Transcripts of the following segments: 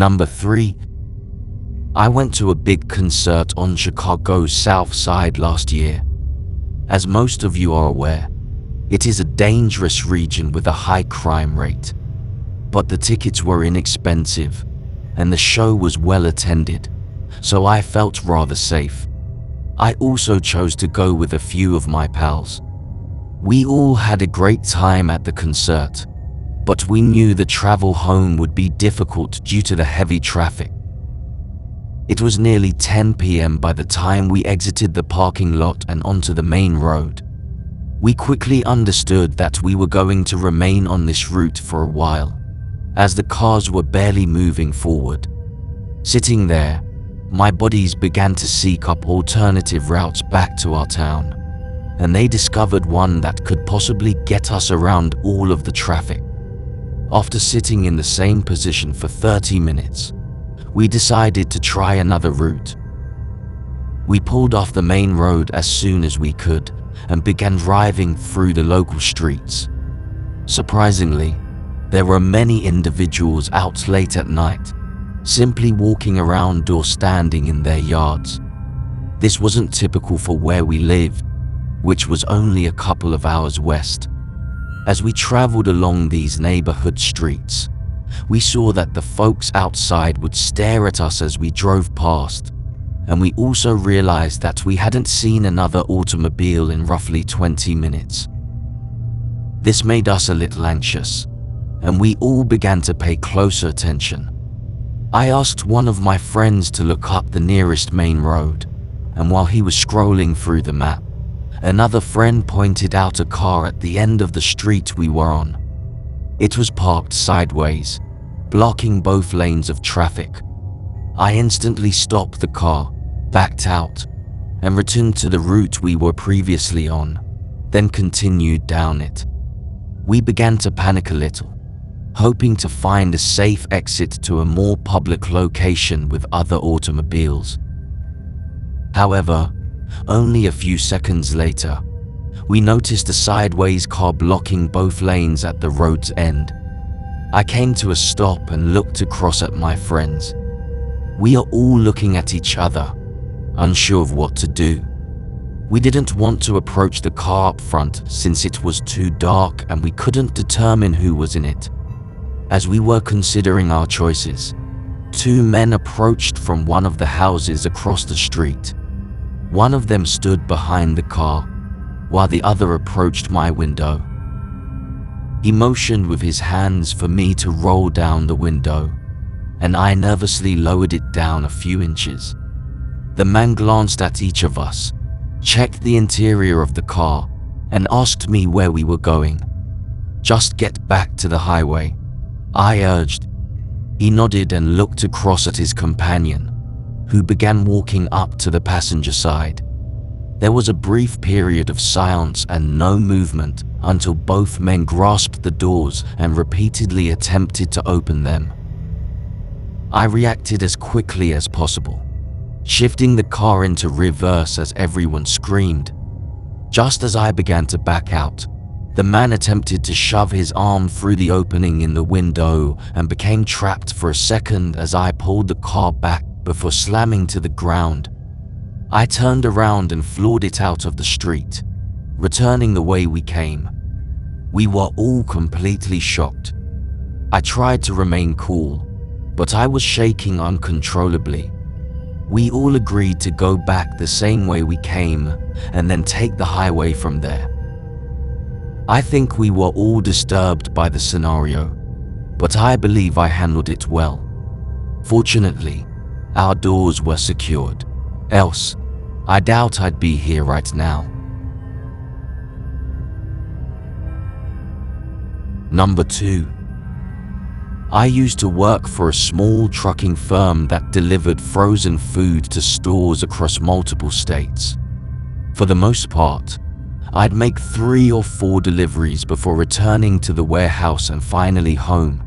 Number 3. I went to a big concert on Chicago's south side last year. As most of you are aware, it is a dangerous region with a high crime rate. But the tickets were inexpensive, and the show was well attended, so I felt rather safe. I also chose to go with a few of my pals. We all had a great time at the concert, but we knew the travel home would be difficult due to the heavy traffic. It was nearly 10 p.m. by the time we exited the parking lot and onto the main road. We quickly understood that we were going to remain on this route for a while, as the cars were barely moving forward. Sitting there, my buddies began to seek up alternative routes back to our town, and they discovered one that could possibly get us around all of the traffic. After sitting in the same position for 30 minutes, we decided to try another route. We pulled off the main road as soon as we could and began driving through the local streets. Surprisingly, there were many individuals out late at night, simply walking around or standing in their yards. This wasn't typical for where we lived, which was only a couple of hours west. As we traveled along these neighborhood streets, we saw that the folks outside would stare at us as we drove past, and we also realized that we hadn't seen another automobile in roughly 20 minutes. This made us a little anxious, and we all began to pay closer attention. I asked one of my friends to look up the nearest main road, and while he was scrolling through the map, another friend pointed out a car at the end of the street we were on. It was parked sideways, blocking both lanes of traffic. I instantly stopped the car, backed out, and returned to the route we were previously on, then continued down it. We began to panic a little, hoping to find a safe exit to a more public location with other automobiles. However, only a few seconds later, we noticed a sideways car blocking both lanes at the road's end. I came to a stop and looked across at my friends. We are all looking at each other, unsure of what to do. We didn't want to approach the car up front since it was too dark and we couldn't determine who was in it. As we were considering our choices, two men approached from one of the houses across the street. One of them stood behind the car, while the other approached my window. He motioned with his hands for me to roll down the window, and I nervously lowered it down a few inches. The man glanced at each of us, checked the interior of the car, and asked me where we were going. "Just get back to the highway," I urged. He nodded and looked across at his companion, who began walking up to the passenger side. There was a brief period of silence and no movement until both men grasped the doors and repeatedly attempted to open them. I reacted as quickly as possible, shifting the car into reverse as everyone screamed. Just as I began to back out, the man attempted to shove his arm through the opening in the window and became trapped for a second as I pulled the car back before slamming to the ground. I turned around and floored it out of the street, returning the way we came. We were all completely shocked. I tried to remain cool, but I was shaking uncontrollably. We all agreed to go back the same way we came and then take the highway from there. I think we were all disturbed by the scenario, but I believe I handled it well. Fortunately, our doors were secured, else I doubt I'd be here right now. Number 2. I used to work for a small trucking firm that delivered frozen food to stores across multiple states. For the most part, I'd make 3 or 4 deliveries before returning to the warehouse and finally home.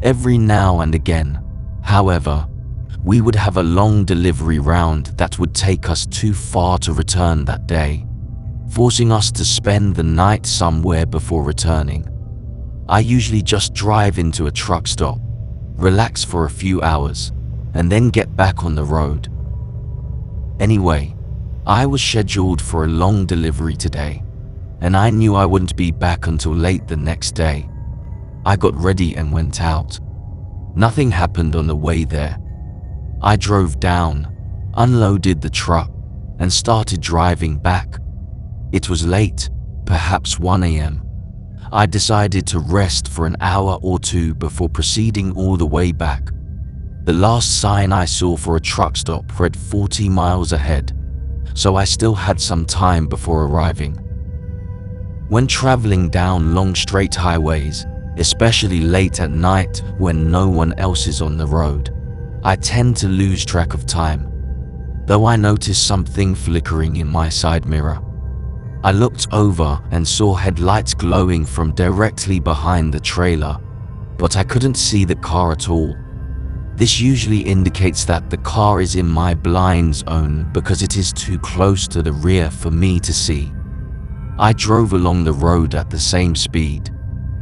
Every now and again, however, we would have a long delivery round that would take us too far to return that day, forcing us to spend the night somewhere before returning. I usually just drive into a truck stop, relax for a few hours, and then get back on the road. Anyway, I was scheduled for a long delivery today, and I knew I wouldn't be back until late the next day. I got ready and went out. Nothing happened on the way there. I drove down, unloaded the truck, and started driving back. It was late, perhaps 1 a.m. I decided to rest for an hour or two before proceeding all the way back. The last sign I saw for a truck stop read 40 miles ahead, so I still had some time before arriving. When traveling down long straight highways, especially late at night when no one else is on the road, I tend to lose track of time, though I noticed something flickering in my side mirror. I looked over and saw headlights glowing from directly behind the trailer, but I couldn't see the car at all. This usually indicates that the car is in my blind zone because it is too close to the rear for me to see. I drove along the road at the same speed,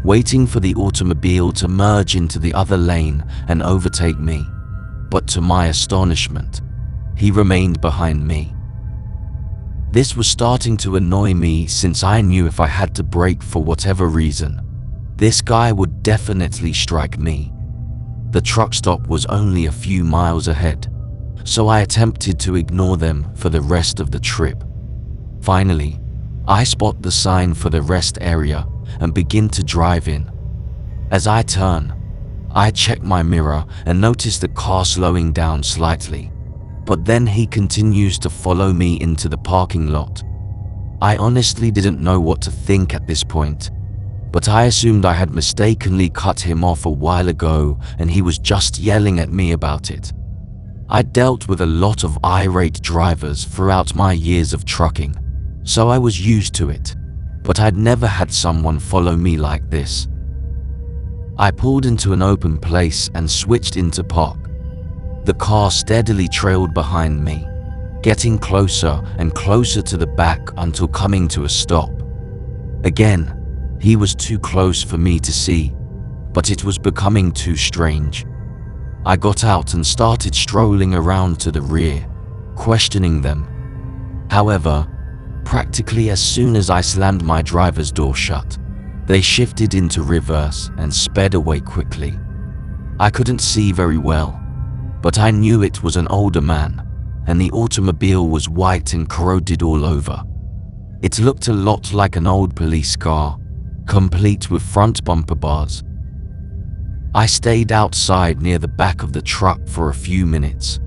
waiting for the automobile to merge into the other lane and overtake me, but to my astonishment, he remained behind me. This was starting to annoy me since I knew if I had to brake for whatever reason, this guy would definitely strike me. The truck stop was only a few miles ahead, so I attempted to ignore them for the rest of the trip. Finally, I spot the sign for the rest area and begin to drive in. As I turn, I check my mirror and notice the car slowing down slightly, but then he continues to follow me into the parking lot. I honestly didn't know what to think at this point, but I assumed I had mistakenly cut him off a while ago and he was just yelling at me about it. I dealt with a lot of irate drivers throughout my years of trucking, so I was used to it, but I'd never had someone follow me like this. I pulled into an open place and switched into park. The car steadily trailed behind me, getting closer and closer to the back until coming to a stop. Again, he was too close for me to see, but it was becoming too strange. I got out and started strolling around to the rear, questioning them. However, practically as soon as I slammed my driver's door shut, they shifted into reverse and sped away quickly. I couldn't see very well, but I knew it was an older man, and the automobile was white and corroded all over. It looked a lot like an old police car, complete with front bumper bars. I stayed outside near the back of the truck for a few minutes,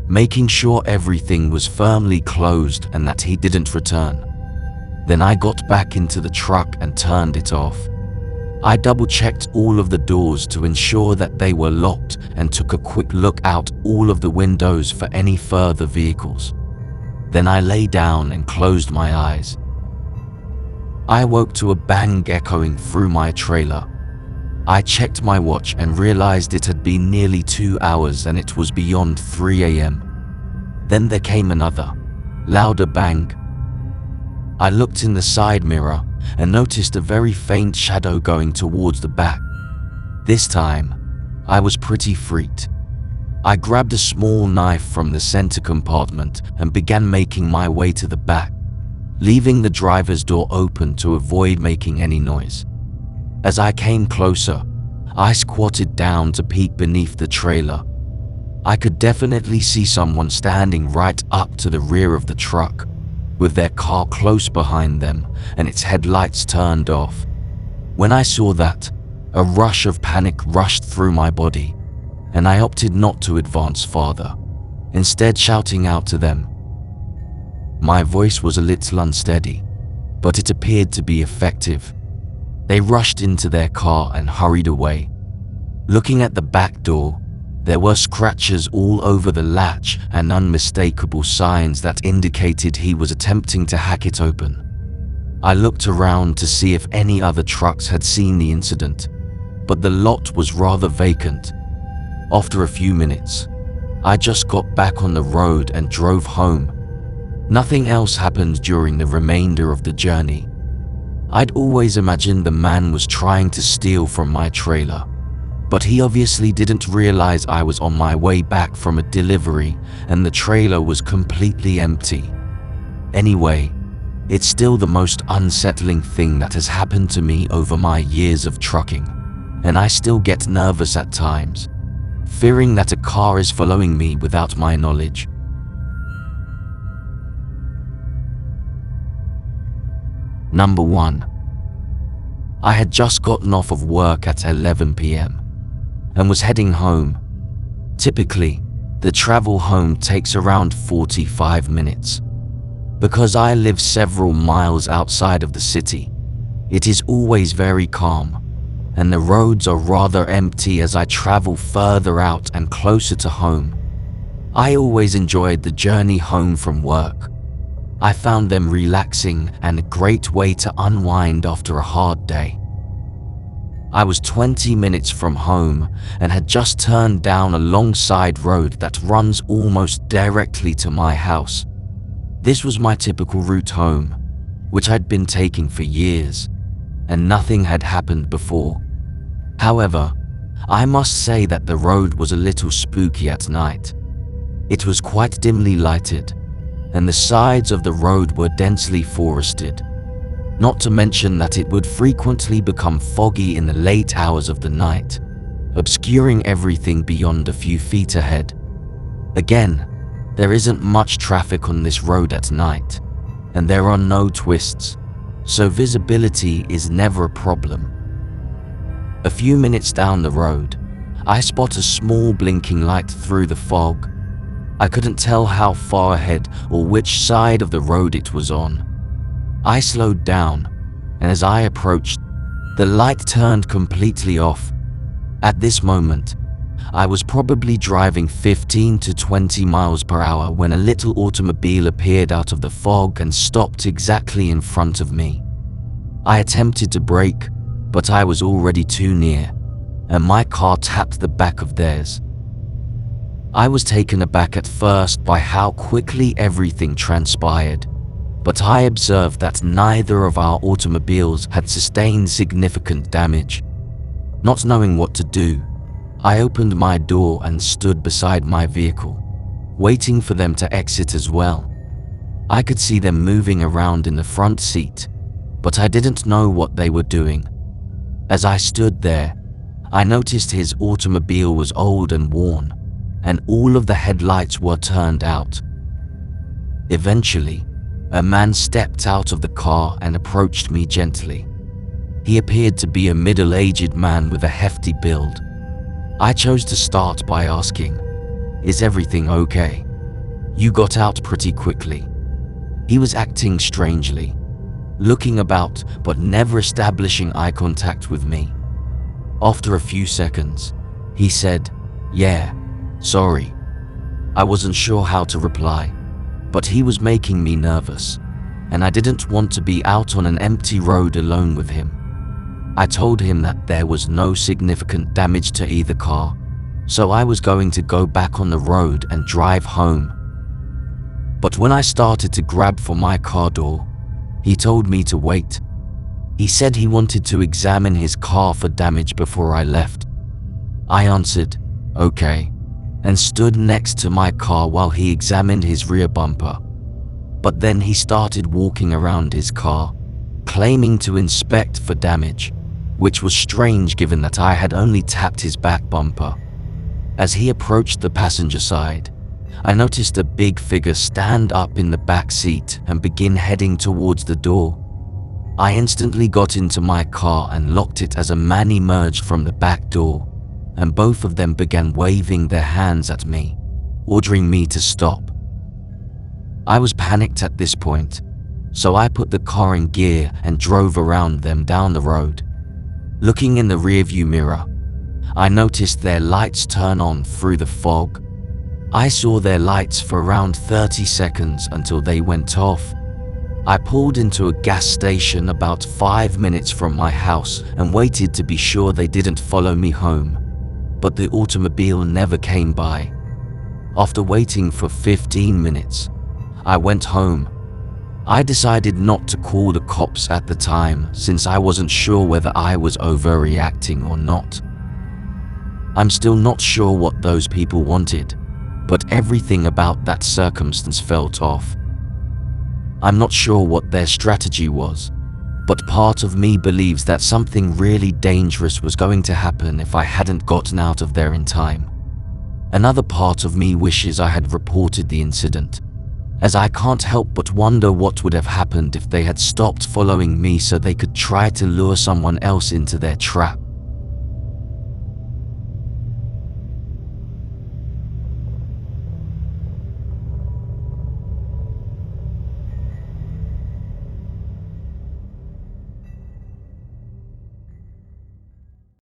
making sure everything was firmly closed and that he didn't return. Then I got back into the truck and turned it off. I double-checked all of the doors to ensure that they were locked and took a quick look out all of the windows for any further vehicles. Then I lay down and closed my eyes. I woke to a bang echoing through my trailer. I checked my watch and realized it had been nearly 2 hours and it was beyond 3 a.m. Then there came another, louder bang. I looked in the side mirror and noticed a very faint shadow going towards the back. This time, I was pretty freaked. I grabbed a small knife from the center compartment and began making my way to the back, leaving the driver's door open to avoid making any noise. As I came closer, I squatted down to peek beneath the trailer. I could definitely see someone standing right up to the rear of the truck, with their car close behind them and its headlights turned off. When I saw that, a rush of panic rushed through my body, and I opted not to advance farther, instead shouting out to them. My voice was a little unsteady, but it appeared to be effective. They rushed into their car and hurried away. Looking at the back door, there were scratches all over the latch and unmistakable signs that indicated he was attempting to hack it open. I looked around to see if any other trucks had seen the incident, but the lot was rather vacant. After a few minutes, I just got back on the road and drove home. Nothing else happened during the remainder of the journey. I'd always imagined the man was trying to steal from my trailer, But he obviously didn't realize I was on my way back from a delivery and the trailer was completely empty. Anyway, it's still the most unsettling thing that has happened to me over my years of trucking, and I still get nervous at times, fearing that a car is following me without my knowledge. Number 1. I had just gotten off of work at 11 p.m. and was heading home. Typically, the travel home takes around 45 minutes. Because I live several miles outside of the city, it is always very calm, and the roads are rather empty as I travel further out and closer to home. I always enjoyed the journey home from work. I found them relaxing and a great way to unwind after a hard day. I was 20 minutes from home and had just turned down a long side road that runs almost directly to my house. This was my typical route home, which I'd been taking for years, and nothing had happened before. However, I must say that the road was a little spooky at night. It was quite dimly lighted, and the sides of the road were densely forested. Not to mention that it would frequently become foggy in the late hours of the night, obscuring everything beyond a few feet ahead. Again, there isn't much traffic on this road at night, and there are no twists, so visibility is never a problem. A few minutes down the road, I spot a small blinking light through the fog. I couldn't tell how far ahead or which side of the road it was on. I slowed down, and as I approached, the light turned completely off. At this moment, I was probably driving 15 to 20 miles per hour when a little automobile appeared out of the fog and stopped exactly in front of me. I attempted to brake, but I was already too near, and my car tapped the back of theirs. I was taken aback at first by how quickly everything transpired, but I observed that neither of our automobiles had sustained significant damage. Not knowing what to do, I opened my door and stood beside my vehicle, waiting for them to exit as well. I could see them moving around in the front seat, but I didn't know what they were doing. As I stood there, I noticed his automobile was old and worn, and all of the headlights were turned out. Eventually, a man stepped out of the car and approached me gently. He appeared to be a middle-aged man with a hefty build. I chose to start by asking, "Is everything okay? You got out pretty quickly." He was acting strangely, looking about but never establishing eye contact with me. After a few seconds, he said, "Yeah, sorry." I wasn't sure how to reply, but he was making me nervous, and I didn't want to be out on an empty road alone with him. I told him that there was no significant damage to either car, so I was going to go back on the road and drive home. But when I started to grab for my car door, he told me to wait. He said he wanted to examine his car for damage before I left. I answered, "Okay," and stood next to my car while he examined his rear bumper. But then he started walking around his car, claiming to inspect for damage, which was strange given that I had only tapped his back bumper. As he approached the passenger side, I noticed a big figure stand up in the back seat and begin heading towards the door. I instantly got into my car and locked it as a man emerged from the back door, and both of them began waving their hands at me, ordering me to stop. I was panicked at this point, so I put the car in gear and drove around them down the road. Looking in the rearview mirror, I noticed their lights turn on through the fog. I saw their lights for around 30 seconds until they went off. I pulled into a gas station about 5 minutes from my house and waited to be sure they didn't follow me home, but the automobile never came by. After waiting for 15 minutes, I went home. I decided not to call the cops at the time since I wasn't sure whether I was overreacting or not. I'm still not sure what those people wanted, but everything about that circumstance felt off. I'm not sure what their strategy was, but part of me believes that something really dangerous was going to happen if I hadn't gotten out of there in time. Another part of me wishes I had reported the incident, as I can't help but wonder what would have happened if they had stopped following me so they could try to lure someone else into their trap.